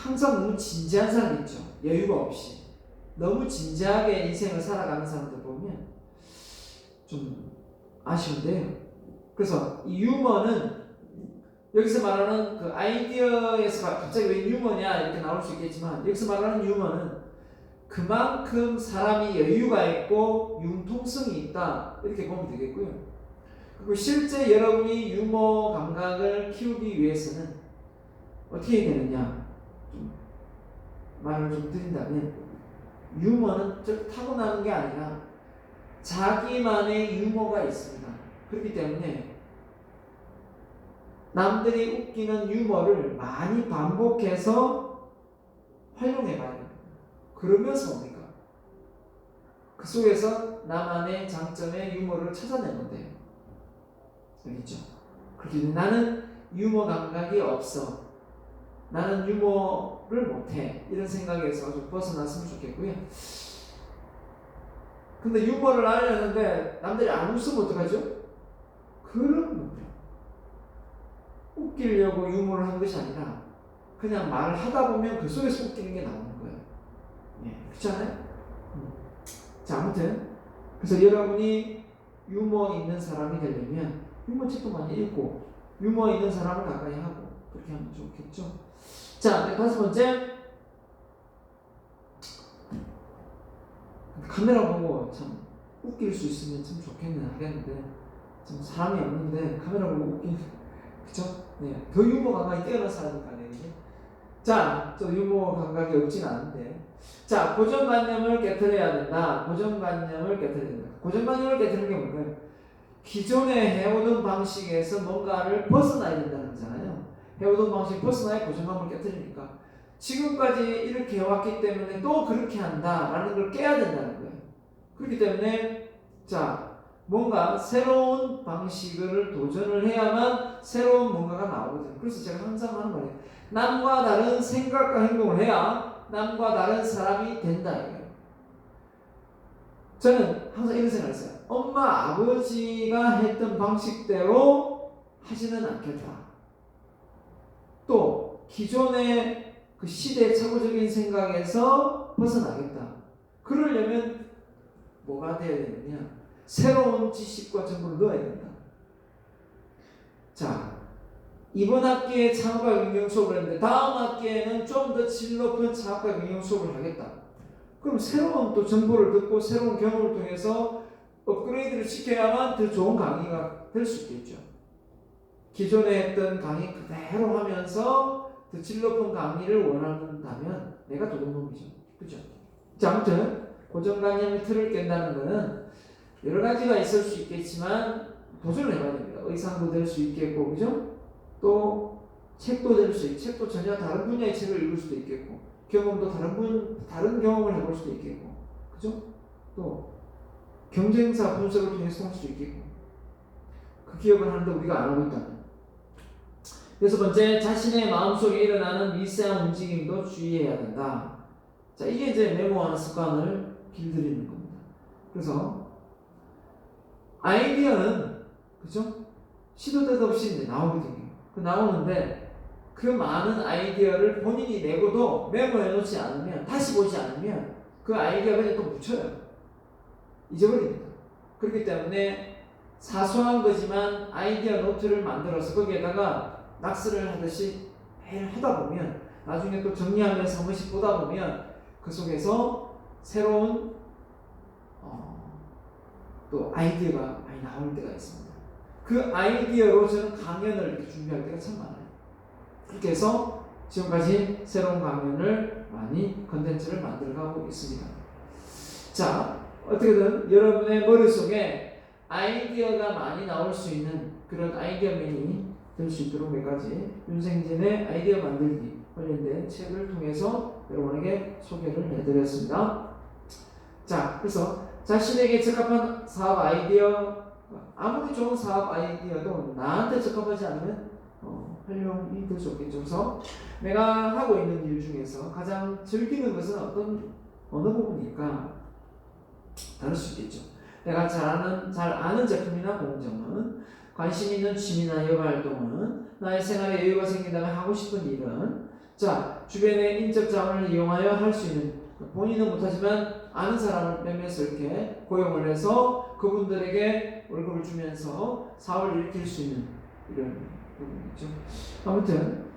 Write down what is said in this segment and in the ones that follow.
항상 너무 진지한 사람 있죠. 여유가 없이. 너무 진지하게 인생을 살아가는 사람들 보면 좀 아쉬운데요. 그래서 이 유머는 여기서 말하는 그 아이디어에서 갑자기 왜 유머냐 이렇게 나올 수 있겠지만, 여기서 말하는 유머는 그만큼 사람이 여유가 있고 융통성이 있다 이렇게 보면 되겠고요. 그리고 실제 여러분이 유머 감각을 키우기 위해서는 어떻게 해야 되느냐, 좀 말을 좀 드린다면, 유머는 타고나는 게 아니라 자기만의 유머가 있습니다. 그렇기 때문에 남들이 웃기는 유머를 많이 반복해서 활용해 봐야 됩니다. 그러면서 우리가 그 속에서 나만의 장점의 유머를 찾아내면 돼요. 알겠죠? 그렇기 때문에 나는 유머 감각이 없어, 나는 유머를 못해, 이런 생각에서 좀 벗어났으면 좋겠고요. 근데 유머를 알려는데 남들이 안 웃으면 어떡하죠? 그럼 웃기려고 유머를 하는 것이 아니라 그냥 말을 하다 보면 그 속에서 웃기는 게 나오는 거예요. 예, 그렇지 않아요? 자, 아무튼 그래서 여러분이 유머 있는 사람이 되려면 유머 책도 많이 읽고 유머 있는 사람을 가까이 하고 그렇게 하면 좋겠죠. 자, 다섯 번째, 카메라 보고 참 웃길 수 있으면 참 좋겠네 하겠는데 좀 사람이 없는데 카메라 보고 웃긴, 그쵸? 네, 더 유머 감각이 뛰어난 사람이니까. 자, 저 유머 감각이 없진 않은데, 자, 고정관념을 깨트려야 된다. 고정관념을 깨트려야 된다. 고정관념을 깨트리는 게 뭘까요? 기존에 해오던 방식에서 뭔가를 벗어나야 된다는 거잖아요. 해오던 방식 벗어나야 고정관념을 깨트리니까 지금까지 이렇게 해왔기 때문에 또 그렇게 한다라는 걸 깨야 된다는 거예요. 그렇기 때문에 자, 뭔가 새로운 방식을 도전을 해야만 새로운 뭔가가 나오거든요. 그래서 제가 항상 하는 말이에요. 남과 다른 생각과 행동을 해야 남과 다른 사람이 된다 이거예요. 저는 항상 이런 생각을 했어요. 엄마 아버지가 했던 방식대로 하지는 않겠다. 또 기존의 그 시대 착오적인 생각에서 벗어나겠다. 그러려면 뭐가 되어야 되느냐? 새로운 지식과 정보를 넣어야 된다. 자, 이번 학기에 창업과 응용 수업을 했는데 다음 학기에는 좀 더 질 높은 창업과 응용 수업을 하겠다. 그럼 새로운 또 정보를 듣고 새로운 경험을 통해서 업그레이드를 시켜야만 더 좋은 강의가 될 수 있겠죠. 기존에 했던 강의 그대로 하면서 더 질 높은 강의를 원한다면 내가 도둑놈이죠. 그죠? 자, 아무튼 고정관념의 틀을 깬다는 것은 여러 가지가 있을 수 있겠지만 도전을 해봐야 됩니다. 의상도 될 수 있겠고, 그죠? 또 책도 될 수 있고, 책도 전혀 다른 분야의 책을 읽을 수도 있겠고, 경험도 다른 경험을 해볼 수도 있겠고, 그죠? 또 경쟁사 분석을 통해서 할 수도 있겠고, 그 기억을 하는데 우리가 안 하고 있다면. 여섯 번째, 자신의 마음속에 일어나는 미세한 움직임도 주의해야 된다. 자, 이게 이제 메모하는 습관을 길들이는 겁니다. 그래서 아이디어는, 그죠? 시도 때도 없이 나오거든요. 그 나오는데 그 많은 아이디어를 본인이 내고도 메모해 놓지 않으면, 다시 보지 않으면 그 아이디어가 그냥 또 묻혀요. 잊어버립니다. 그렇기 때문에 사소한 거지만 아이디어 노트를 만들어서 거기에다가 낙서를 하듯이 매일 하다 보면 나중에 또 정리하면서 한 번씩 보다 보면 그 속에서 새로운 또 아이디어가 많이 나올 때가 있습니다. 그 아이디어로 저는 강연을 이렇게 준비할 때가 참 많아요. 그렇게 해서 지금까지 새로운 강연을 많이 컨텐츠를 만들어가고 있습니다. 자, 어떻게든 여러분의 머릿속에 아이디어가 많이 나올 수 있는 그런 아이디어맨이 될 수 있도록 몇 가지 윤생진의 아이디어 만들기 관련된 책을 통해서 여러분에게 소개를 해드렸습니다. 자, 그래서 자신에게 적합한 사업 아이디어, 아무리 좋은 사업 아이디어도 나한테 적합하지 않으면 활용이 될 수 없겠죠. 그래서 내가 하고 있는 일 중에서 가장 즐기는 것은 어느 부분일까? 다를 수 있겠죠. 내가 잘 아는 제품이나 공정은, 관심 있는 취미나 여가 활동은, 나의 생활에 여유가 생긴다면 하고 싶은 일은, 자, 주변의 인적 자원을 이용하여 할 수 있는, 본인은 못하지만 아는 사람을 몇몇을 이렇게 고용을 해서 그분들에게 월급을 주면서 사업을 일으킬 수 있는 이런 부분이죠. 아무튼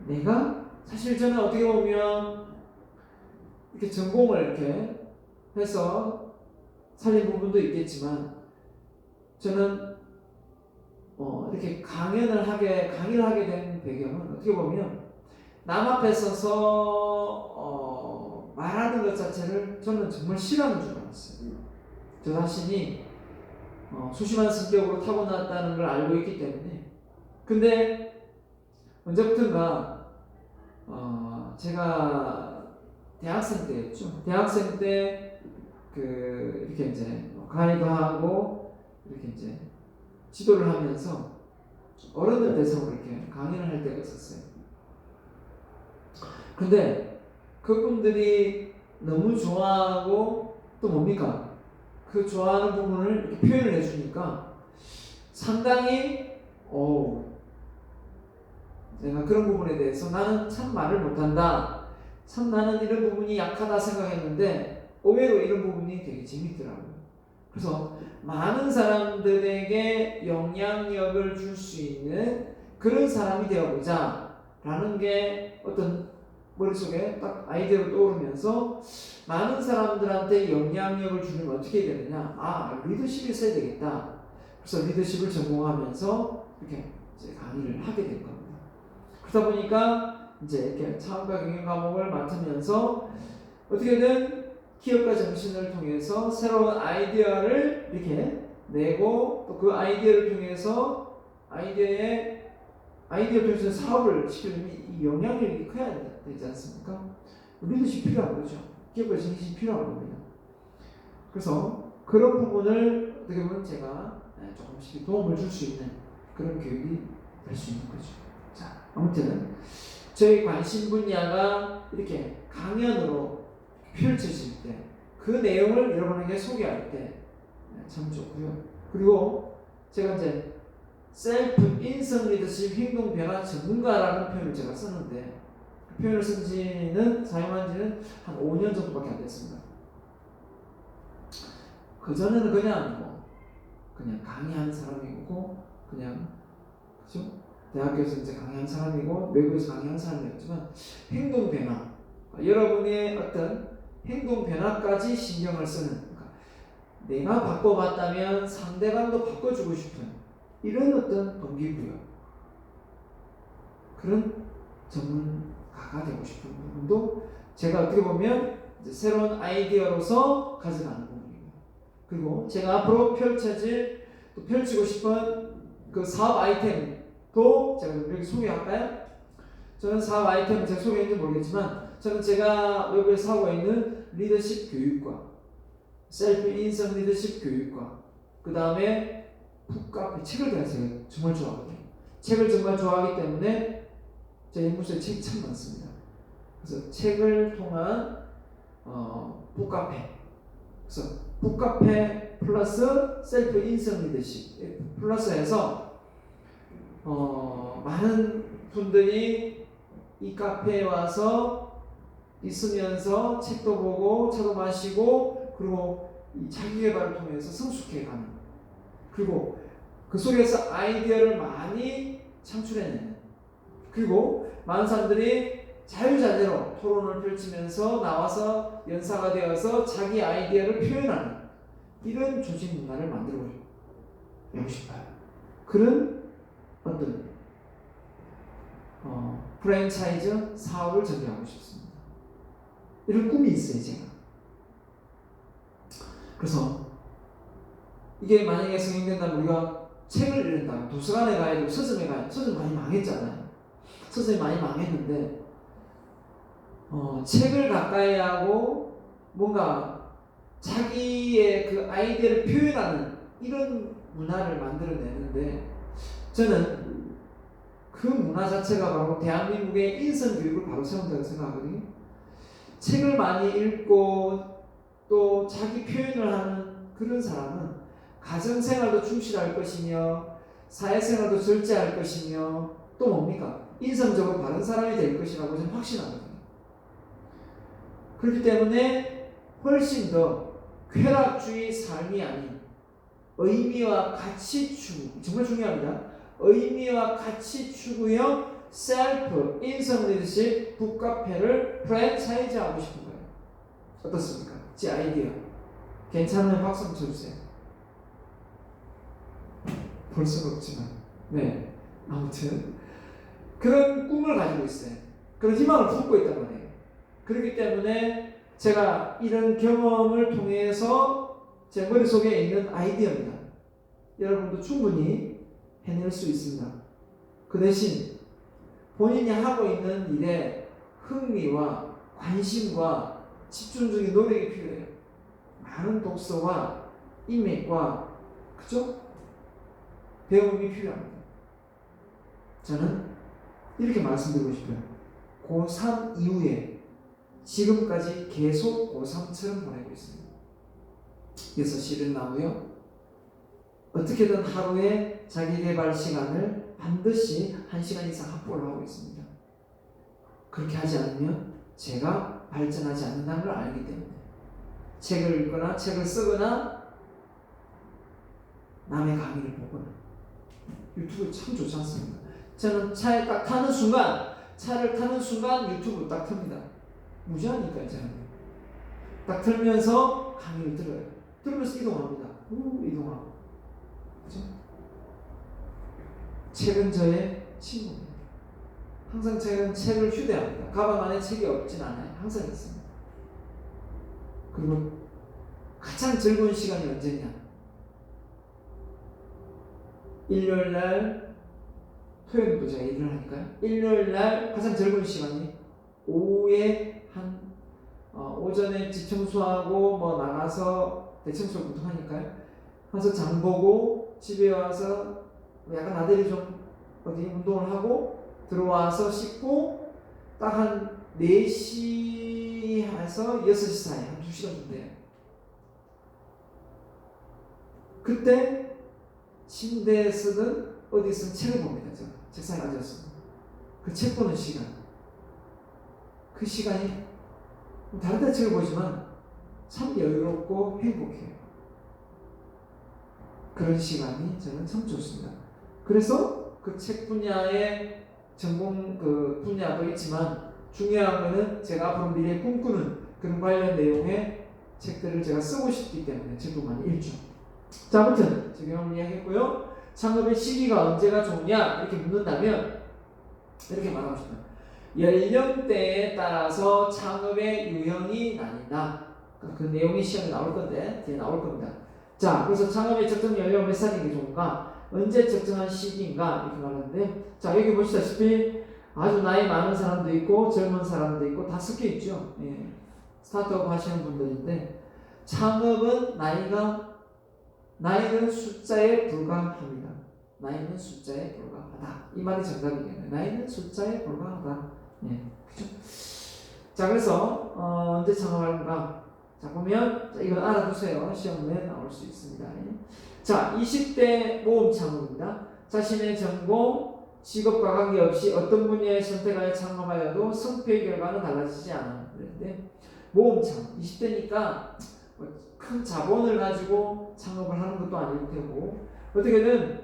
내가 사실 저는 어떻게 보면 이렇게 전공을 이렇게 해서 살린 부분도 있겠지만 저는 이렇게 강의를 하게 된 배경은 어떻게 보면 남 앞에 서서 말하는 것 자체를 저는 정말 싫어하는 줄 알았어요. 저 자신이 소심한 성격으로 타고났다는 걸 알고 있기 때문에. 근데 언제부턴가 제가 대학생 때였죠. 대학생 때 이렇게 이제 강의도 하고 이렇게 이제 지도를 하면서 어른들 대상으로 이렇게 강의를 할 때가 있었어요. 근데 그분들이 너무 좋아하고 또 뭡니까? 그 좋아하는 부분을 이렇게 표현을 해주니까 상당히 내가 그런 부분에 대해서 나는 참 말을 못한다. 참 나는 이런 부분이 약하다 생각했는데 의외로 이런 부분이 되게 재밌더라고요. 그래서 많은 사람들에게 영향력을 줄 수 있는 그런 사람이 되어보자 라는 게 어떤 머릿속에 딱 아이디어로 떠오르면서 많은 사람들한테 영향력을 주려면 어떻게 해야 되느냐, 리더십이 있어야 되겠다. 그래서 리더십을 전공하면서 이렇게 이제 강의를 하게 된 겁니다. 그러다 보니까 이제 이렇게 창업과 경영 과목을 맡으면서 어떻게든 기업가 정신을 통해서 새로운 아이디어를 이렇게 내고 또 그 아이디어를 통해서 아이디어 통해서 사업을 시키려면 이 영향력이 커야 되지 않습니까? 리더십이 필요한 거죠. 기업가 정신이 필요한 겁니다. 그래서 그런 부분을 어떻게 보면 제가 조금씩 도움을 줄 수 있는 그런 교육이 될 수 있는 거죠. 자, 아무튼 저희 관심 분야가 이렇게 강연으로 펼쳐질 때 그 내용을 여러분에게 소개할 때 참 좋고요. 그리고 제가 이제 셀프 인성 리더십 행동 변화 전문가라는 표현을 제가 썼는데 그 표현을 사용한 지는 한 5년 정도밖에 안 됐습니다. 그전에는 그냥 강의하는 사람이고 그죠? 대학교에서 이제 강의하는 사람이고 외국에서 강의하는 사람이었지만 행동 변화, 여러분의 어떤 행동 변화까지 신경을 쓰는, 내가 바꿔봤다면 상대방도 바꿔주고 싶은 이런 어떤 동기부여, 그런 전문가가 되고 싶은 부분도 제가 어떻게 보면 이제 새로운 아이디어로서 가져가는 부분입니다. 그리고 제가 앞으로 펼치고 싶은 그 사업 아이템도 제가 여기 소개할까요? 저는 사업 아이템을 제가 소개했는지 모르겠지만 저는 제가 외부에서 하고 있는 리더십 교육과 셀프 인성 리더십 교육과 그 다음에 북카페, 책을 제가 정말 좋아하거든요. 책을 정말 좋아하기 때문에 제 연구소에 책이 참 많습니다. 그래서 책을 통한 북카페, 그래서 북카페 플러스 셀프 인성 리더십 플러스해서 많은 분들이 이 카페에 와서 있으면서 책도 보고 차도 마시고 그리고 이 자기개발을 통해서 성숙해가는, 그리고 그 속에서 아이디어를 많이 창출해내는, 그리고 많은 사람들이 자유자재로 토론을 펼치면서 나와서 연사가 되어서 자기 아이디어를 표현하는 이런 조직 문화를 만들어내고 싶어요. 그런 어떤 프랜차이즈 사업을 전개하고 싶습니다. 이런 꿈이 있어요, 제가. 그래서 이게 만약에 성행된다면 우리가 책을 읽는다, 도서관에 가야 되고 서점에 가야 되고, 서점 많이 망했잖아요. 서점이 많이 망했는데 책을 가까이 하고 뭔가 자기의 그 아이디어를 표현하는 이런 문화를 만들어내는데 저는 그 문화 자체가 바로 대한민국의 인성교육을 바로 세운다고 생각하거든요. 책을 많이 읽고 또 자기 표현을 하는 그런 사람은 가정생활도 충실할 것이며 사회생활도 절제할 것이며 또 뭡니까? 인성적으로 바른 사람이 될 것이라고 저는 확신하거든요. 그렇기 때문에 훨씬 더 쾌락주의 삶이 아닌 의미와 가치 추구, 정말 중요합니다. 의미와 가치 추구형 셀프 인성 리더십 북카페를 프랜차이즈하고 싶은 거예요. 어떻습니까? 제 아이디어 괜찮으면 박수 한번 쳐주세요. 볼 수는 없지만 네, 아무튼 그런 꿈을 가지고 있어요. 그런 희망을 품고 있단 말이에요. 그렇기 때문에 제가 이런 경험을 통해서 제 머릿속에 있는 아이디어입니다. 여러분도 충분히 해낼 수 있습니다. 그 대신 본인이 하고 있는 일에 흥미와 관심과 집중적인 노력이 필요해요. 많은 독서와 인맥과 그죠? 배움이 필요합니다. 저는 이렇게 말씀드리고 싶어요. 고3 이후에 지금까지 계속 고3처럼 보내고 있습니다. 6시 일어나고요. 어떻게든 하루에 자기개발 시간을 반드시 1시간 이상 확보를 하고 있습니다. 그렇게 하지 않으면 제가 발전하지 않는다는 걸 알기 때문에 책을 읽거나 책을 쓰거나 남의 강의를 보거나 유튜브 참 좋지 않습니까? 저는 차에 딱 타는 순간 차를 타는 순간 유튜브 딱 틉니다. 무지하니까요. 저는 딱 틀면서 강의를 들어요. 들으면서 이동합니다. 이동하고 그죠? 책은 저의 친구입니다. 항상 저는 책을 휴대합니다. 가방 안에 책이 없진 않아요. 항상 있습니다. 그리고 가장 즐거운 시간이 언제냐? 일요일날, 토요일도 제가 일을 하니까요. 일요일날 가장 즐거운 시간이 오후에 오전에 집 청소하고 뭐 나가서 대청소 보통 하니까요. 가서 장 보고 집에 와서 약간 나들이 좀 어디 운동을 하고 들어와서 씻고 딱 한 4시에서 6시 사이 한 2시간 정도 돼요. 그때 침대에 쓰든 어디 쓰든 책을 봅니다. 저 책상에 앉아서 그 책 보는 시간, 그 시간이 다른 데 책을 보지만 참 여유롭고 행복해요. 그런 시간이 저는 참 좋습니다. 그래서 그 책 분야의 전공 그 분야도 있지만 중요한 거는 제가 앞으로 미래에 꿈꾸는 그런 관련 내용의 책들을 제가 쓰고 싶기 때문에 책도 많이 읽죠. 자, 아무튼 지금 이야기했고요. 창업의 시기가 언제가 좋냐 이렇게 묻는다면 이렇게 말하고 싶어요. 연령대에 따라서 창업의 유형이 나뉜다. 그 내용이 시험에 나올 건데 뒤에 나올 겁니다. 자, 그래서 창업의 적정 연령 몇 살이 게 좋은가? 언제 적정한 시기인가? 이렇게 말하는데, 자, 여기 보시다시피 아주 나이 많은 사람도 있고 젊은 사람도 있고 다 섞여 있죠. 예. 스타트업 하시는 분들인데 창업은 나이는 숫자에 불과합니다. 나이는 숫자에 불과하다. 이 말이 정답이겠네요. 나이는 숫자에 불과하다. 예, 그죠? 자, 그래서 언제 창업할까? 자, 보면 이건 알아두세요. 시험에 나올 수 있습니다. 자, 20대 모험 창업입니다. 자신의 전공, 직업과 관계없이 어떤 분야에 선택하여 창업하여도 성패의 결과는 달라지지 않아요. 그런데 모험 창업, 20대니까 큰 자본을 가지고 창업을 하는 것도 아닐 테고 어떻게든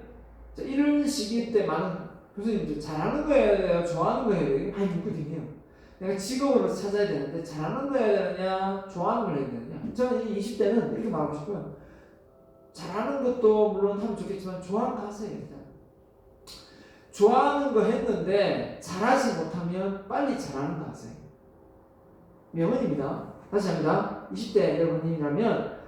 이런 시기 때 많은 교수님 잘하는 거 해야 돼요? 좋아하는 거 해야 돼요? 많이 묻거든요. 내가 직업으로 찾아야 되는데 잘하는 거 해야 되느냐 좋아하는 걸 해야 되느냐. 저는 이 20대는 이렇게 말하고 싶어요. 잘하는 것도 물론 하면 좋겠지만 좋아하는 거 하세요. 일단 좋아하는 거 했는데 잘하지 못하면 빨리 잘하는 거 하세요. 명언입니다. 다시 합니다. 20대 여러분이라면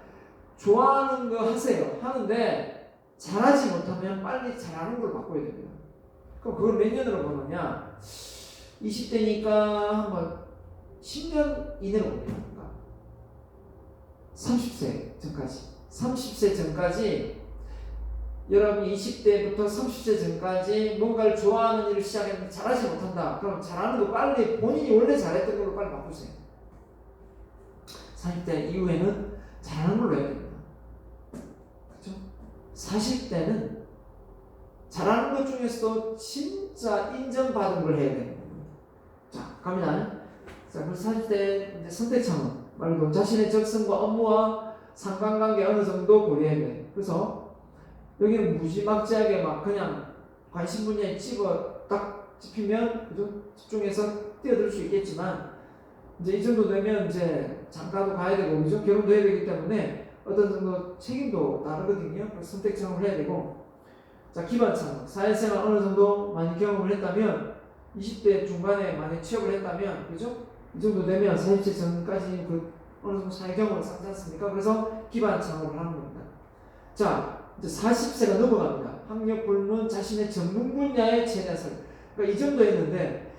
좋아하는 거 하세요. 하는데 잘하지 못하면 빨리 잘하는 걸 바꿔야 됩니다. 그럼 그걸 몇 년으로 보느냐? 20대니까 한번 10년 이내로 봅니다. 30세 전까지. 30세 전까지 여러분이 20대부터 30세 전까지 뭔가를 좋아하는 일을 시작했는데 잘하지 못한다. 그럼 잘하는 거 빨리 본인이 원래 잘했던 걸로 빨리 바꾸세요. 40대 이후에는 잘하는 걸로 해야 됩니다. 그렇죠? 40대는 잘하는 것 중에서도 진짜 인정받은 걸 해야 돼. 자, 갑니다. 자, 그래서 40대 이제 선택 창업 말고 자신의 적성과 업무와 상관관계 어느 정도 고려해야 돼. 그래서 여기는 무지막지하게 막 그냥 관심 분야에 딱 집히면 그죠? 집중해서 뛰어들 수 있겠지만 이제 이 정도 되면 이제 장가도 가야 되고 그죠? 결혼도 해야 되기 때문에 어떤 정도 책임도 다르거든요. 그래서 선택 창업을 해야 되고 자 기반 창업 사회생활 어느 정도 많이 경험을 했다면 20대 중반에 많이 취업을 했다면 그죠? 이 정도 되면 40세 전까지 그 어느 정도 사회 경험을 쌓지 않습니까? 그래서 기반 창업을 하는 겁니다. 자 이제 40세가 넘어갑니다. 학력 불문 자신의 전문 분야의 최대설. 그러니까 이 정도 했는데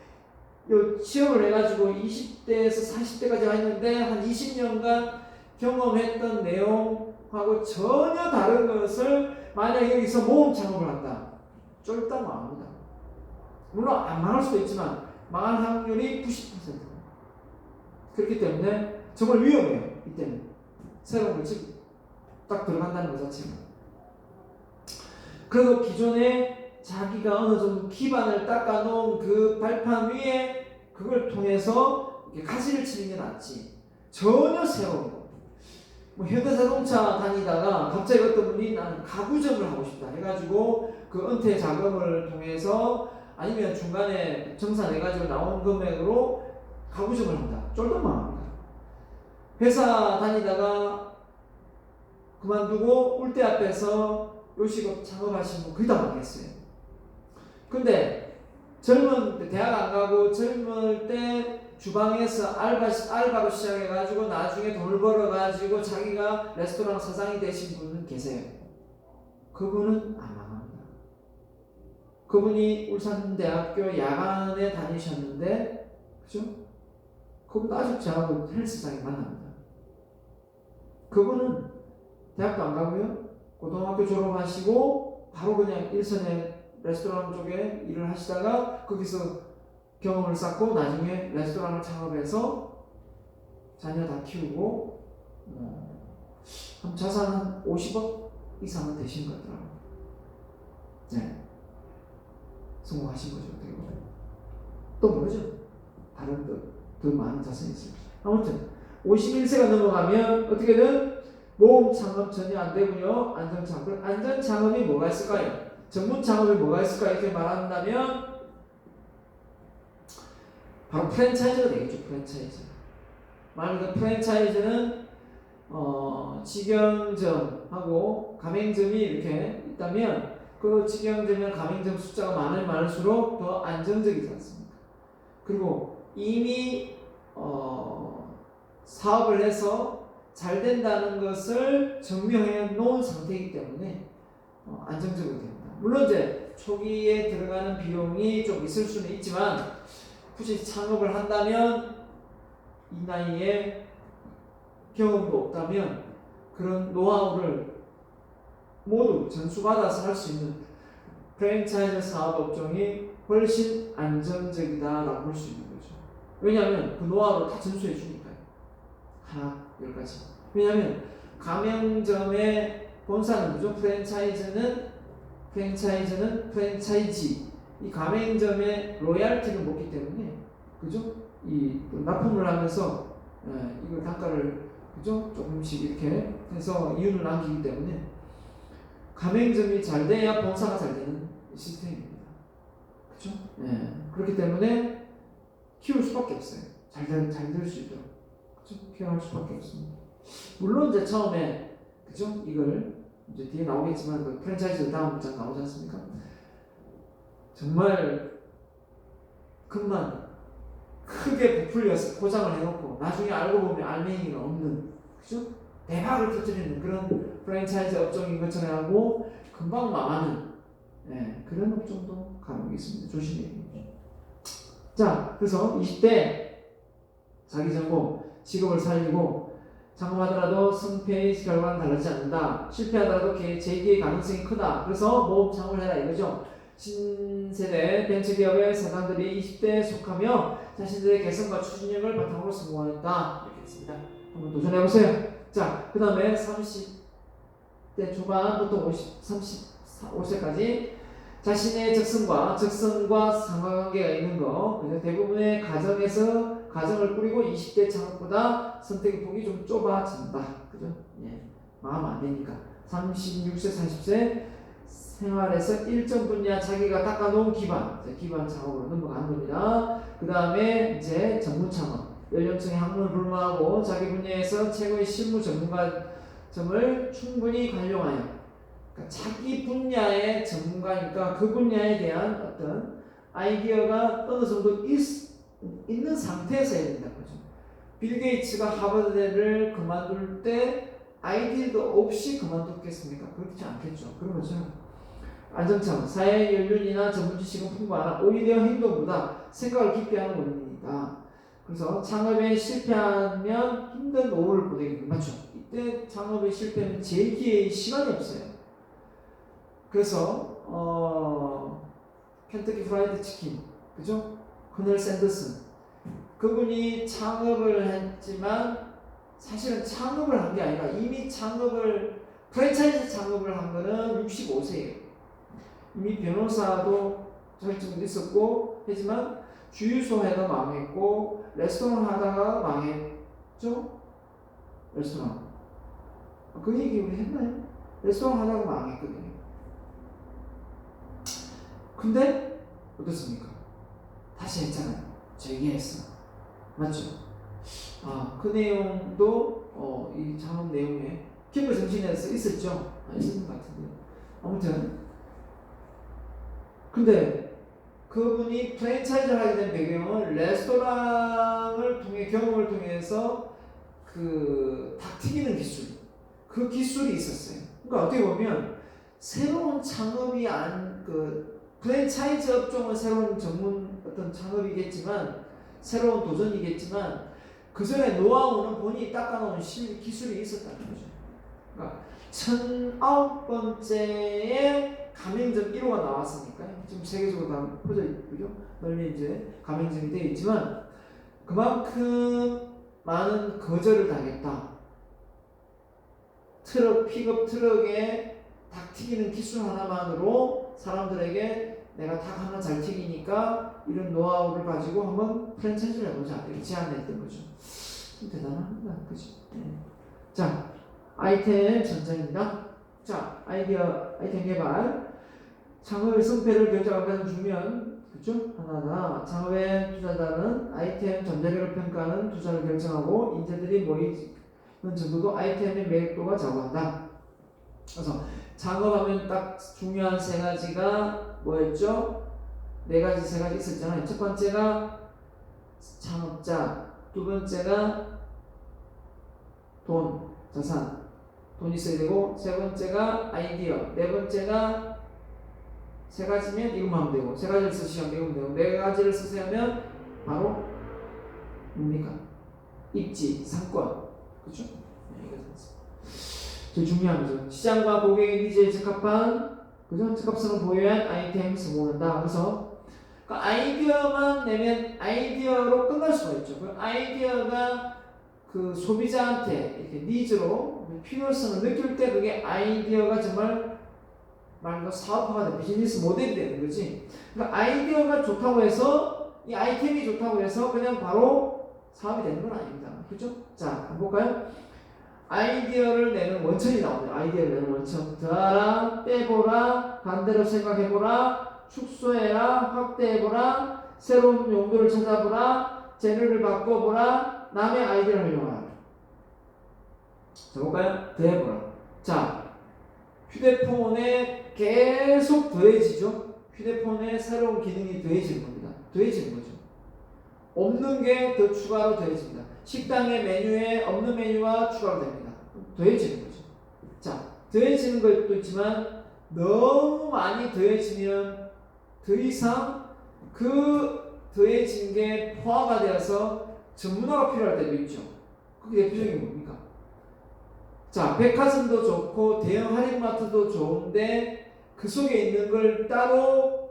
요 취업을 해가지고 20대에서 40대까지 했는데 한 20년간 경험했던 내용하고 전혀 다른 것을 만약 여기서 모험 창업을 한다. 쫄딱 망합니다. 물론 안 망할 수도 있지만 망할 확률이 90%. 그렇기 때문에 정말 위험해요. 이때는 새로운 걸 지금 딱 들어간다는 것 자체가. 그래도 기존에 자기가 어느 정도 기반을 닦아놓은 그 발판 위에 그걸 통해서 가지를 치는 게 낫지. 전혀 새로운 거. 뭐 현대자동차 다니다가 갑자기 어떤 분이 나는 가구점을 하고 싶다 해가지고 그 은퇴 자금을 통해서 아니면 중간에 정산해가지고 나온 금액으로 가구점을 한다. 쫄딱 망합니다. 회사 다니다가 그만두고 울대 앞에서 요식업 창업하신 분 거의 다 망했어요. 근데 젊은 때 대학 안 가고 젊을 때 주방에서 알바로 시작해가지고 나중에 돈을 벌어가지고 자기가 레스토랑 사장이 되신 분은 계세요. 그분은 안 망합니다. 그분이 울산대학교 야간에 다니셨는데 그죠? 그분도 아주 저하고 헬스장에 만납니다. 그분은 대학도 안 가고요. 고등학교 졸업하시고 바로 그냥 일선에 레스토랑 쪽에 일을 하시다가 거기서 경험을 쌓고 나중에 레스토랑을 창업해서 자녀 다 키우고 한 자산 한 50억 이상은 되신 것 같더라고요. 네. 성공하신 거죠. 어떻게 보면. 또 모르죠. 다른 더 많은 자산이 있어요. 아무튼 51세가 넘어가면 어떻게든 모험 창업 전혀 안 되고요. 안전 창업. 안전 창업이 뭐가 있을까요? 전문 창업이 뭐가 있을까 이렇게 말한다면 바로 프랜차이즈가 되겠죠. 프랜차이즈. 만약 그 프랜차이즈는 직영점하고 가맹점이 이렇게 있다면 그 직영점이나 가맹점 숫자가 많을수록 더 안정적이지 않습니까? 그리고 이미 사업을 해서 잘 된다는 것을 증명해 놓은 상태이기 때문에 안정적으로 됩니다. 물론 이제 초기에 들어가는 비용이 좀 있을 수는 있지만 굳이 창업을 한다면 이 나이에 경험도 없다면 그런 노하우를 모두 전수받아서 할 수 있는 프랜차이즈 사업 업종이 훨씬 안정적이다라고 볼 수 있는 거죠. 왜냐하면 그 노하우를 다 전수해 주니까요. 하나, 10가지. 왜냐하면 가맹점의 본사는 그죠? 프랜차이즈는 프랜차이지. 이 가맹점의 로얄티를 먹기 때문에 그죠? 이 납품을 하면서 이걸 단가를 그죠? 조금씩 이렇게 해서 이윤을 남기기 때문에 가맹점이 잘 돼야 본사가 잘 되는 시스템입니다. 그죠? 네. 그렇기 때문에 키울 수밖에 없어요. 잘 될 수 있도록. 그죠? 키워할 수밖에 없습니다. 물론 이제 처음에 그죠? 이걸 이제 뒤에 나오겠지만 그 프랜차이즈 다음 문장 나오지 않습니까? 정말 금만 크게 부풀려서 포장을 해놓고 나중에 알고 보면 알맹이가 없는 그죠? 대박을 터뜨리는 그런 프랜차이즈 업종인 것처럼 하고 금방 망하는 그런 업종도 간혹 있습니다. 조심해야 됩니다. 자, 그래서 20대 자기 전공, 직업을 살리고 창업하더라도 승패의 결과는 달라지지 않는다. 실패하더라도 재기의 가능성이 크다. 그래서 모험 창업을 해라 이거죠. 신세대 벤처기업의 사장들이 20대에 속하며 자신들의 개성과 추진력을 바탕으로 성공했다. 이렇게 했습니다. 한번 도전해보세요. 자, 그 다음에 30대 초반부터 35세까지 자신의 적성과 상관관계가 있는 거. 그래서 대부분의 가정에서 가정을 꾸리고 20대 창업보다 선택의 폭이 좀 좁아진다. 그죠? 예. 마음 안 되니까. 36세, 40세 생활에서 일정 분야 자기가 닦아놓은 기반 창업으로 넘어가는 겁니다. 그 다음에 이제 전문 창업. 연령층의 학문을 불문하고 자기 분야에서 최고의 실무 전문가점을 충분히 활용하여 그러니까 자기 분야의 전문가니까 그 분야에 대한 어떤 아이디어가 어느 정도 있는 상태에서 해야 된다는 거죠. 빌 게이츠가 하버드대를 그만둘 때 아이디어도 없이 그만뒀겠습니까? 그렇지 않겠죠. 그런 거죠. 안정창, 사회 연륜이나 전문 지식은 풍부하나 오히려 행동보다 생각을 깊게 하는 원인이다. 그래서 창업에 실패하면 힘든 노후를 보내게 됩니다. 맞죠? 이때 창업에 실패하면 재기의 시간이 없어요. 그래서 켄터키 프라이드 치킨, 그죠? 커널 샌더슨 그분이 창업을 했지만 사실은 창업을 한 게 아니라 이미 프랜차이즈 창업을 한 거는 65세예요. 이미 변호사도 설정도 있었고 하지만 주유소 해도 망했고 레스토랑 하다가 망했죠? 레스토랑 그 얘기 우리 했나요? 레스토랑 하다가 망했거든요. 근데 어떻습니까? 다시 했잖아요. 재기했어. 맞죠? 그 내용도 이 창업 내용에 캠프 정신에서 있었죠? 있었던 것 같은데 아무튼 근데 그분이 프랜차이즈를 하게 된 배경은 레스토랑을 통해 경험을 통해서 그 닭 튀기는 기술 그 기술이 있었어요. 그러니까 어떻게 보면 새로운 창업이 프랜차이즈 업종은 새로운 전문 어떤 창업이겠지만 새로운 도전이겠지만 그 전에 노하우는 본인이 닦아놓은 기술이 있었다는 거죠. 그러니까 1009번째에 가맹점 1호가 나왔으니까요. 지금 세계적으로 다 퍼져 있고요. 널리 이제 가맹점이 되어 있지만 그만큼 많은 거절을 당했다. 픽업 트럭에 닭 튀기는 기술 하나만으로 사람들에게 내가 닭 하나 잘 튀기니까 이런 노하우를 가지고 한번 프랜차이즈를 해보자 이렇게 제안했던 거죠. 좀 대단합니다. 그죠? 네. 자, 아이템 전쟁입니다. 자, 아이템 개발. 창업의 승패를 결정하는 가장 중요한 그죠? 하나다. 창업의 투자자는 아이템 전자력을 평가하는 투자를 결정하고 인재들이 모이는 정도도 아이템의 매력도가 좌우한다. 그래서 창업하면 딱 중요한 세 가지가 뭐였죠? 세 가지 있었잖아요. 첫 번째가 창업자, 두 번째가 돈, 자산, 돈 있어야 되고, 세 번째가 아이디어, 네 번째가 세 가지면 이것만 하면 되고, 세 가지를 쓰시면 이거면 되고, 네 가지를 쓰시면 바로 뭡니까? 입지, 상권, 그렇죠? 제일 중요한 거죠. 시장과 고객의 니즈에 적합한 그죠? 적합성을 보유한 아이템을 성공한다. 그래서 그 아이디어만 내면 아이디어로 끝날 수가 있죠. 그 아이디어가 그 소비자한테 이렇게 니즈로 필요성을 느낄 때 그게 아이디어가 정말 말로 사업화가 돼 비즈니스 모델이 되는 거지. 그러니까 아이디어가 좋다고 해서 이 아이템이 좋다고 해서 그냥 바로 사업이 되는 건 아닙니다. 그렇죠? 자, 한번 볼까요? 아이디어를 내는 원천이 나오네요. 아이디어를 내는 원천. 더하라, 빼보라, 반대로 생각해보라, 축소해라, 확대해보라, 새로운 용도를 찾아보라, 재료를 바꿔보라, 남의 아이디어를 활용하라. 자, 볼까요? 더해보라. 자, 휴대폰에 계속 더해지죠? 휴대폰에 새로운 기능이 더해지는 겁니다. 더해지는 거죠. 없는 게 더 추가로 더해집니다. 식당의 메뉴에 없는 메뉴가 추가로 됩니다. 더해지는 거죠. 자, 더해지는 것도 있지만 너무 많이 더해지면 더 이상 그 더해진 게 포화가 되어서 전문화가 필요할 때도 있죠. 그게 대표적인 뭡니까? 자, 백화점도 좋고 대형 할인마트도 좋은데 그 속에 있는 걸 따로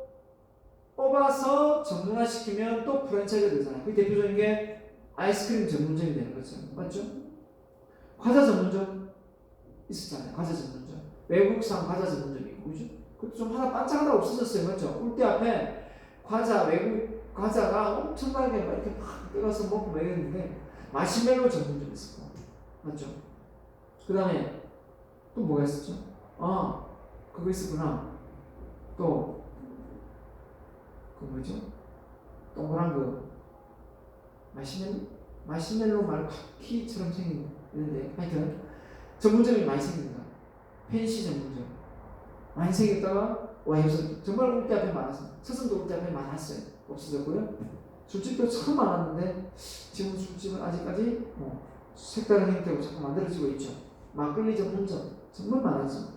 뽑아서 전문화시키면 또 프랜차이즈가 되잖아요. 그 대표적인 게 아이스크림 전문점이 되는 거죠. 맞죠? 과자 전문점 있었잖아요. 과자 전문점. 외국산 과자 전문점이 있고, 그죠? 그것도 좀 하나 반짝하다 없어졌어요. 맞죠? 꿀대 앞에 외국 과자가 엄청나게 막 이렇게 막 뜯어서 먹고 막 이랬는데 마시멜로 전문점 있었고. 맞죠? 그 다음에 또 뭐가 있었죠? 그거 있었구나. 또 그 뭐죠? 동그란 그 마시멜로 말고 쿠키처럼 생긴 거 있는데 하여튼 전문점이 많이 생깁니다. 펜시 전문점 많이 생겼다가 와이어서 정말 올 때 앞에 많았어요. 서성도 올 때 앞에 많았어요. 없어졌고요. 술집도 참 많았는데 지금 술집은 아직까지 색다른 형태로 자꾸 만들어지고 있죠. 막걸리 전문점 정말 많았죠.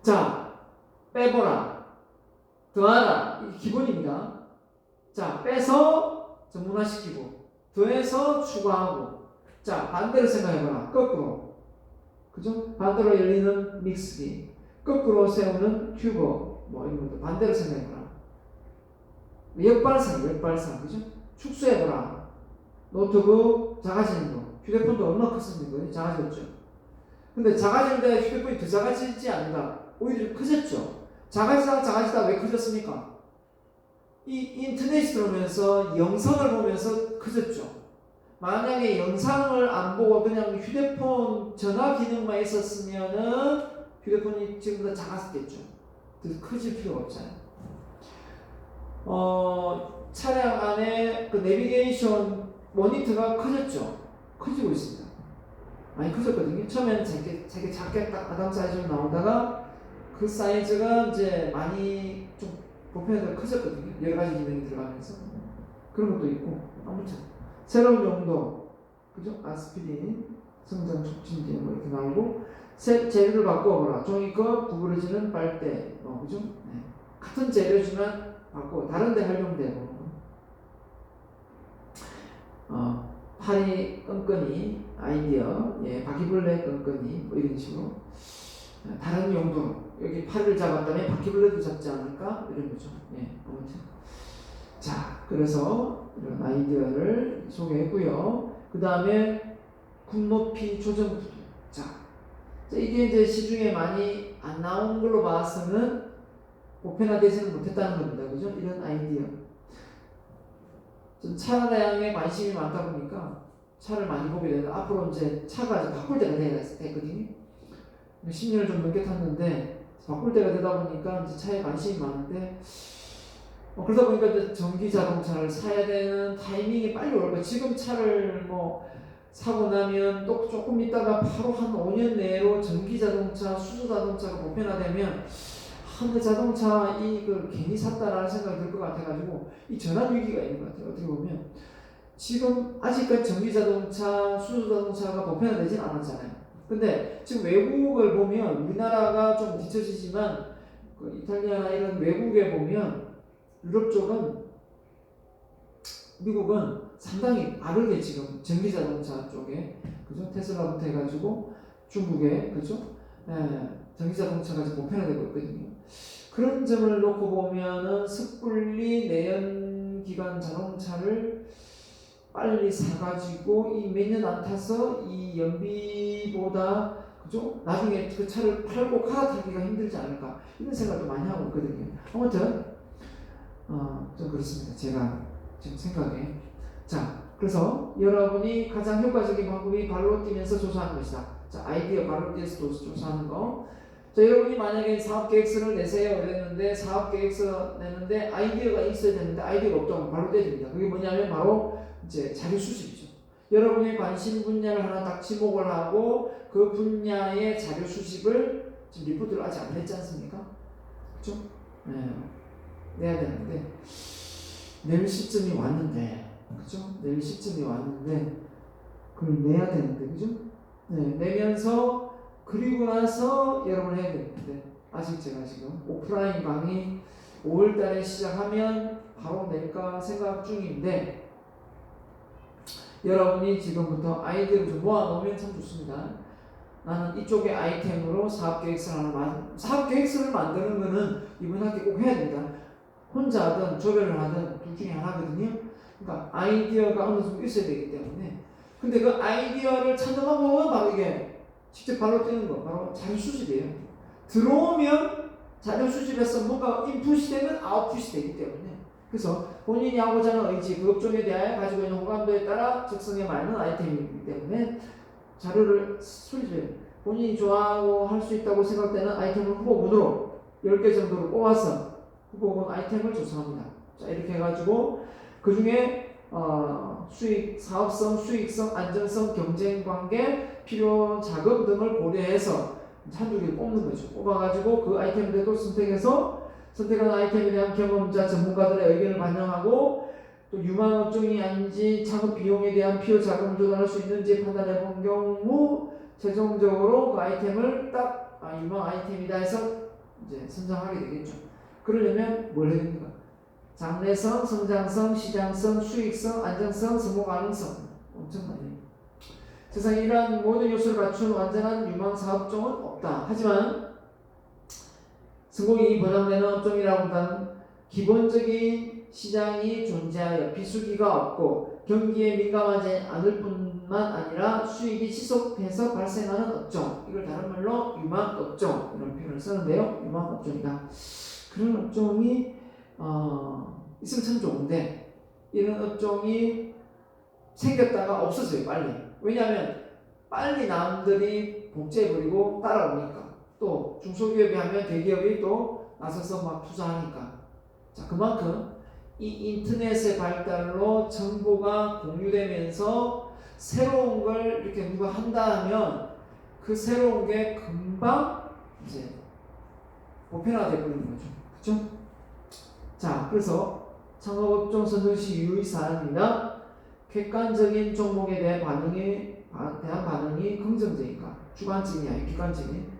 자, 빼보라, 더하라, 이게 기본입니다. 자, 빼서 전문화시키고 더해서 추가하고. 자, 반대로 생각해봐라. 거꾸로. 그죠? 반대로 열리는 믹스기, 거꾸로 세우는 큐버, 뭐 이런 것도 반대로 생각해봐라. 역발상, 그죠? 축소해봐라. 노트북 작아지는 거, 휴대폰도 얼마나 컸습니까? 작아졌죠. 근데 작아지는데 휴대폰이 더 작아지지 않는다. 오히려 커졌죠. 작아지다 왜 커졌습니까? 이 인터넷이 들어오면서 영상을 보면서 커졌죠. 만약에 영상을 안 보고 그냥 휴대폰 전화 기능만 있었으면은 휴대폰이 지금보다 작았겠죠. 그래서 커질 필요가 없잖아요. 차량 안에 그 내비게이션 모니터가 커졌죠. 커지고 있습니다. 많이 커졌거든요. 처음에는 작게 딱 아담 사이즈로 나오다가 그 사이즈가 이제 많이 좀 보편화되어 커졌거든요. 여러 가지 기능이 들어가면서 그런 것도 있고. 아무튼 새로운 용도, 그죠? 아스피린, 성장 촉진제 뭐 이렇게 나오고. 재료를 바꿔보라. 종이컵, 구부러지는 빨대, 그죠? 네. 같은 재료지만 바꿔 다른데 활용되고. 파리 끈끈이 아이디어, 바퀴벌레 끈끈이 뭐 이런 식으로 다른 용도로 여기 파리를 잡았다면 바퀴벌레도 잡지 않을까 이런 거죠. 아무튼 자, 그래서 이런 아이디어를 소개했고요. 그 다음에 굽높이 조정 구도. 자, 이게 이제 시중에 많이 안 나온 걸로 봐서는 보편화되지는 못했다는 겁니다. 그죠? 이런 아이디어. 전 차량에 관심이 많다 보니까 차를 많이 보게 되는데 앞으로 이제 차가 이제 바꿀 때가 됐거든요. 10년을 좀 넘게 탔는데 바꿀 때가 되다 보니까 이제 차에 관심이 많은데 그러다 보니까 이제 전기 자동차를 사야 되는 타이밍이 빨리 올 거예요. 지금 차를 사고 나면 또 조금 있다가 바로 한 5년 내로 전기 자동차, 수소 자동차가 보편화되면 그 자동차 이걸 괜히 샀다라는 생각이 들 것 같아가지고 이 전환 위기가 있는 것 같아요. 어떻게 보면 지금 아직까지 전기 자동차, 수소 자동차가 보편화되진 않았잖아요. 근데 지금 외국을 보면 우리나라가 좀 뒤처지지만 그 이탈리아나 이런 외국에 보면 유럽 쪽은 미국은 상당히 빠르게 지금 전기 자동차 쪽에 그죠? 테슬라부터 해가지고 중국에 그죠? 전기 자동차가 지금 보편화되고 있거든요. 그런 점을 놓고 보면은 섣불리 내연기관 자동차를 빨리 사가지고 이 몇 년 안 타서 이 연비보다 그죠? 나중에 그 차를 팔고 갈아타기가 힘들지 않을까 이런 생각도 많이 하고 있거든요. 아무튼 좀 그렇습니다. 제가 지금 생각에. 자, 그래서 여러분이 가장 효과적인 방법이 발로 뛰면서 조사하는 것이다. 자, 아이디어 발로 뛰어서 조사하는 거. 자, 여러분이 만약에 사업계획서를 내세요 이랬는데 사업계획서 내는데 아이디어가 있어야 되는데 아이디어가 없다고 발로 뛰어야 됩니다. 그게 뭐냐면 바로 이제 자료 수집이죠. 여러분의 관심 분야를 하나 딱 지목을 하고 그 분야의 자료 수집을 지금 리포트를 아직 안 냈지 않습니까? 그렇죠? 내야 되는데 낼 시점이 왔는데 그죠? 낼 시점이 왔는데 그걸 내야 되는데 그죠? 내면서 그리고 나서 여러분 해야 되는데 아직 제가 지금 오프라인 강의 5월달에 시작하면 바로 낼까 생각 중인데 여러분이 지금부터 아이디어를 좀 모아놓으면 참 좋습니다. 나는 이쪽의 아이템으로 사업계획서를 만드는 거는 이번 학기 꼭 해야 됩니다. 혼자 하든 조별을 하든 둘 중에 하나거든요. 그러니까 아이디어가 어느 정도 있어야 되기 때문에 근데 그 아이디어를 찾는 방법은 바로 이게 직접 발로 뛰는 거 바로 자료 수집이에요. 들어오면 자료 수집에서 뭔가 인풋이 되면 아웃풋이 되기 때문에 그래서 본인이 하고자 하는 의지, 그 업종에 대하여 가지고 있는 호감도에 따라 적성에 맞는 아이템이기 때문에 자료를 수집해 본인이 좋아하고 할 수 있다고 생각되는 아이템을 후보군으로 10개 정도를 뽑아서 후보군 아이템을 조성합니다. 자, 이렇게 해가지고 그 중에 수익, 사업성, 수익성, 안전성, 경쟁 관계, 필요 자금 등을 고려해서 한두 개를 뽑는 거죠. 뽑아가지고 그 아이템들도 선택해서 선택한 아이템에 대한 경험자, 전문가들의 의견을 반영하고 또 유망 업종이 아닌지 창업 비용에 대한 필요 자금을 조달할 수 있는지 판단해 본 경우 최종적으로 그 아이템을 딱 유망 아이템이다 해서 이제 선정하게 되겠죠. 그러려면 뭘 해야 됩니까? 장래성, 성장성, 시장성, 수익성, 안정성, 성공 가능성 엄청 많이. 세상에 이러한 모든 요소를 갖춘 완전한 유망 사업종은 없다. 하지만 성공이 보장되는 업종이라고 한다면 기본적인 시장이 존재하여 비수기가 없고 경기에 민감하지 않을 뿐만 아니라 수익이 지속해서 발생하는 업종, 이걸 다른 말로 유망 업종 이런 표현을 쓰는데요. 유망 업종이다. 그런 업종이 있으면 참 좋은데 이런 업종이 생겼다가 없어져요. 빨리. 왜냐하면 빨리 남들이 복제해버리고 따라오니까 또 중소기업이 하면 대기업이 또 나서서 막 투자하니까. 자, 그만큼 이 인터넷의 발달로 정보가 공유되면서 새로운 걸 이렇게 누가 한다 하면 그 새로운 게 금방 이제 보편화되어 버리는 거죠. 그렇죠? 자, 그래서 창업업종 선정 시 유의 사항입니다. 객관적인 종목에 대한 반응이 긍정적인가? 주관적이냐, 객관적인.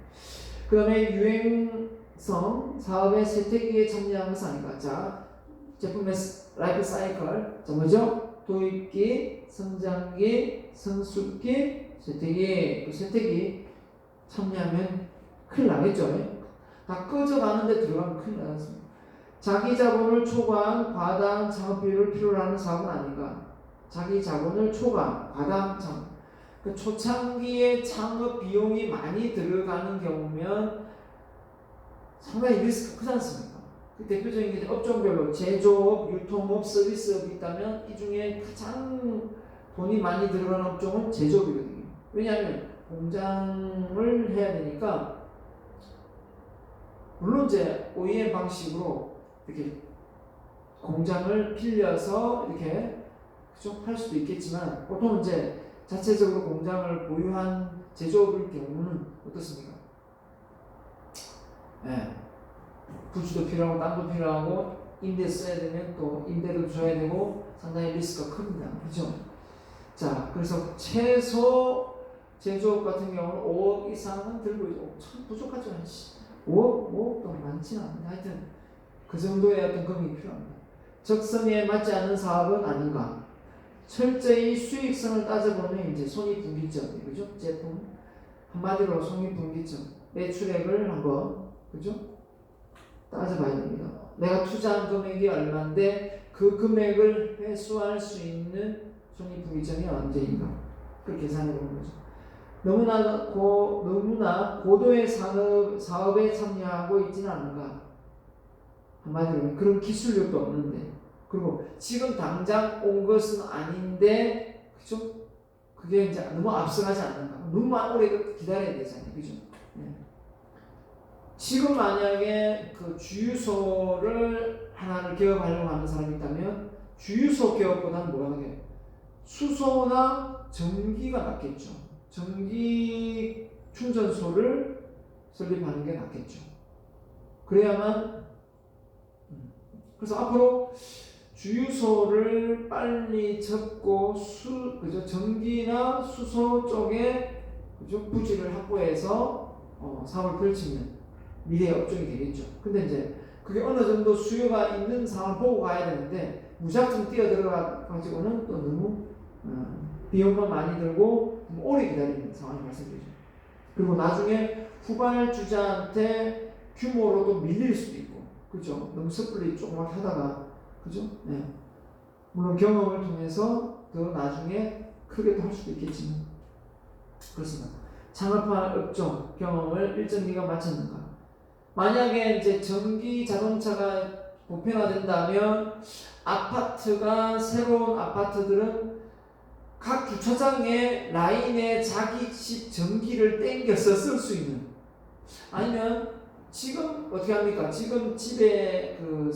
그 다음에 유행성, 사업의 세태기에 참여하는 것은 아닌가? 자, 제품의 라이프 사이클, 자, 뭐죠? 도입기, 성장기, 성숙기, 세태기. 그 세태기 참여하면 큰일 나겠죠? 다 꺼져가는데 들어가면 큰일 나겠습니다. 자기 자본을 초과한 과다한 창업 비율을 필요로 하는 사업은 아닌가? 자기 자본을 초과한 과다한 창업. 그 초창기에 창업 비용이 많이 들어가는 경우면 상당히 리스크가 크지 않습니까? 그 대표적인 게 업종별로 제조업, 유통업, 서비스업이 있다면 이 중에 가장 돈이 많이 들어가는 업종은 제조업이거든요. 왜냐하면 공장을 해야 되니까 물론 이제 OEM 방식으로 이렇게 공장을 빌려서 이렇게 그죠? 할 수도 있겠지만 보통 이제 자체적으로 공장을 보유한 제조업일 경우는 어떻습니까? 네. 부지도 필요하고 땅도 필요하고 임대 써야 되면 또 임대도 줘야 되고 상당히 리스크가 큽니다. 그죠? 자, 그래서 최소 제조업 같은 경우는 5억 이상은 들고 있죠. 참 부족하죠. 5억? 5억도 많지는 않은데 하여튼 그 정도의 어떤 금액이 필요합니다. 적성에 맞지 않는 사업은 아닌가? 철저히 수익성을 따져보면 이제 손익분기점, 그죠? 제품 한마디로 손익분기점, 매출액을 한번 그죠? 따져봐야 됩니다. 내가 투자한 금액이 얼마인데 그 금액을 회수할 수 있는 손익분기점이 언제인가? 그렇게 계산해 보는 거죠. 너무나 고도의 사업에 참여하고 있지는 않은가? 한마디로 그런 기술력도 없는데, 그리고 지금 당장 온 것은 아닌데, 그죠? 그게 이제 너무 앞서가지 않는가? 너무 오래 기다려야 되잖아요, 그죠? 네. 지금 만약에 그 주유소를 하나를 개업하려고 하는 사람이 있다면 주유소 개업보다는 뭐가 나게? 수소나 전기가 낫겠죠. 전기 충전소를 설립하는 게 낫겠죠. 그래야만 그래서 앞으로 주유소를 빨리 접고 그죠? 전기나 수소 쪽에 그죠? 부지를 확보해서 사업을 펼치면 미래의 업종이 되겠죠. 근데 이제 그게 어느 정도 수요가 있는 상황을 보고 가야 되는데 무작정 뛰어들어가 가지고는 또 너무 비용만 많이 들고 너무 오래 기다리는 상황이 발생되죠. 그리고 나중에 후발주자한테 규모로도 밀릴 수도 있고, 그죠? 너무 섣불리 조그맣게 하다가, 그죠? 네. 물론 경험을 통해서 더 나중에 크게도 할 수도 있겠지만 그렇습니다. 창업한 업종 경험을 일정 기간 마쳤는가? 만약에 이제 전기 자동차가 보편화된다면 아파트가 새로운 아파트들은 각 주차장의 라인에 자기 집 전기를 땡겨서 쓸 수 있는, 아니면 지금 어떻게 합니까? 지금 집에 그